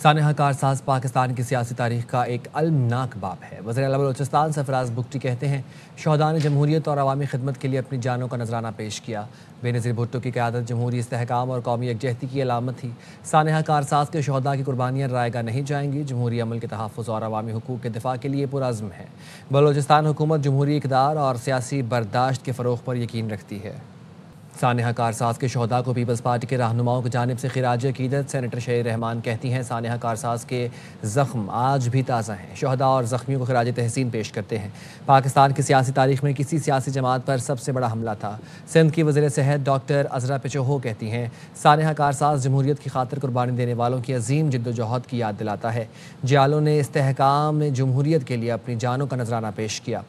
सानेहा कारसाज पाकिस्तान की सियासी तारीख का एक अलमनाक बाब है। वज़ीर-ए-आला बलूचिस्तान सरफराज बुगटी कहते हैं, शहदा ने जमहूरियत और अवामी खिदमत के लिए अपनी जानों का नजराना पेश किया। बेनज़ीर भुट्टो की क़यादत जमहूरी इस्तेहकाम और कौमी यकजहती की अलामत थी। सानेहा कारसाज के शहदा की कुर्बानियाँ रायगा नहीं जाएंगी। जमहूरी अमल के तहफ़्फ़ुज़ और अवामी हुकूक़ के दिफ़ा के लिए पुरअज़्म है। बलूचिस्तान हुकूमत जमहूरी इक़दार और सियासी बर्दाश्त के फ़रोग़ पर यकीन रखती है। सानेहा कारसाज के शहदा को पीपल्स पार्टी के रहनुमाओं की जानिब से खिराज अकीदत। सेनेटर शहीर रहमान कहती हैं, सानेहा कारसाज के ज़ख्म आज भी ताज़ा हैं। शहदा और ज़ख्मियों को खिराज तहसीन पेश करते हैं। पाकिस्तान की सियासी तारीख में किसी सियासी जमात पर सबसे बड़ा हमला था। सिंध की वज़ीर सेहत डॉक्टर अज़रा पिचोहो कहती हैं, सानेहा कारसाज जमहूरियत की खातिर कुर्बानी देने वालों की अजीम जिद्दोजहद की याद दिलाता है। जियालों ने इस्तेहकाम जमहूरियत के लिए अपनी जानों का नजराना पेश किया।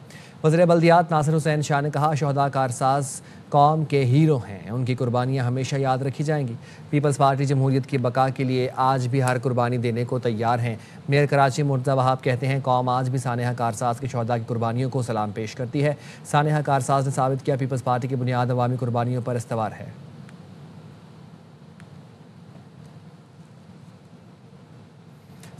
वज़ीर बल्दियात नासिर हुसैन शाह ने कहा, शहदा कारसाज कौम के हीरो हैं, उनकी कुर्बानियाँ हमेशा याद रखी जाएंगी। पीपल्स पार्टी जमहूरियत की बका के लिए आज भी हर कुर्बानी देने को तैयार हैं। मेयर कराची मुर्तज़ा वहाब कहते हैं, कौम आज भी सानेहा कारसाज की शहदा की कुर्बानियों को सलाम पेश करती है। सानेहा कारसाज ने साबित किया, पीपल्स पार्टी की बुनियाद अवामी कुर्बानियों पर इस्तवार है।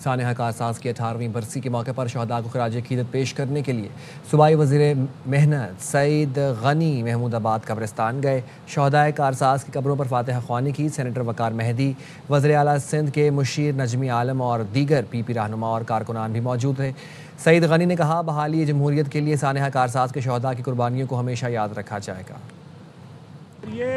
सानेहा कारसाज की 18वीं बरसी के मौके पर शहदा को खिराज अकीदत पेश करने के लिए सूबाई वज़ीर मेहनत सईद गनी महमूदाबाद कब्रिस्तान गए। शहदाए कारसाज की कब्रों पर फातिहा ख्वानी की। सेनेटर वकार मेहदी, वज़ीर-ए-आला सिंध के मुशीर नजमी आलम और दीगर पीपी रहनुमा और कारकुनान भी मौजूद थे। सईद गनी ने कहा, बहाली जमहूरियत के लिए सानेहा कारसाज के शहदा की कुर्बानियों को हमेशा याद रखा जाएगा। ये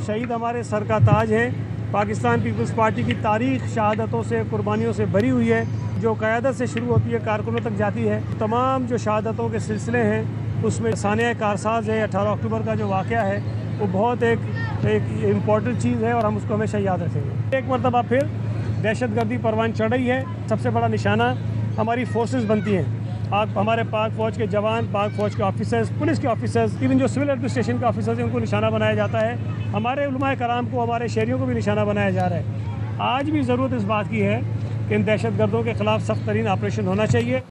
शहीद हमारे सर का ताज है। पाकिस्तान पीपल्स पार्टी की तारीख शहादतों से, कुर्बानियों से भरी हुई है। जो क़यादत से शुरू होती है, कारकुनों तक जाती है। तमाम जो शहादतों के सिलसिले हैं, उसमें सानेहा कारसाज है, 18 अक्टूबर का जो वाक़या है, वो बहुत एक इम्पॉर्टेंट चीज़ है और हम उसको हमेशा याद रखेंगे। एक मरतबा फिर दहशतगर्दी परवान चढ़ रही है। सबसे बड़ा निशाना हमारी फोर्सेस बनती हैं। आप हमारे पाक फ़ौज के जवान, पाक फ़ौज के ऑफिसर्स, पुलिस के ऑफिसर्स, इवन जो सिविल एडमिनिस्ट्रेशन के ऑफिसर्स हैं, उनको निशाना बनाया जाता है। हमारे उलमाए कराम को, हमारे शहरियों को भी निशाना बनाया जा रहा है। आज भी ज़रूरत इस बात की है कि इन दहशतगर्दों के ख़िलाफ़ सख्त तरीन ऑपरेशन होना चाहिए।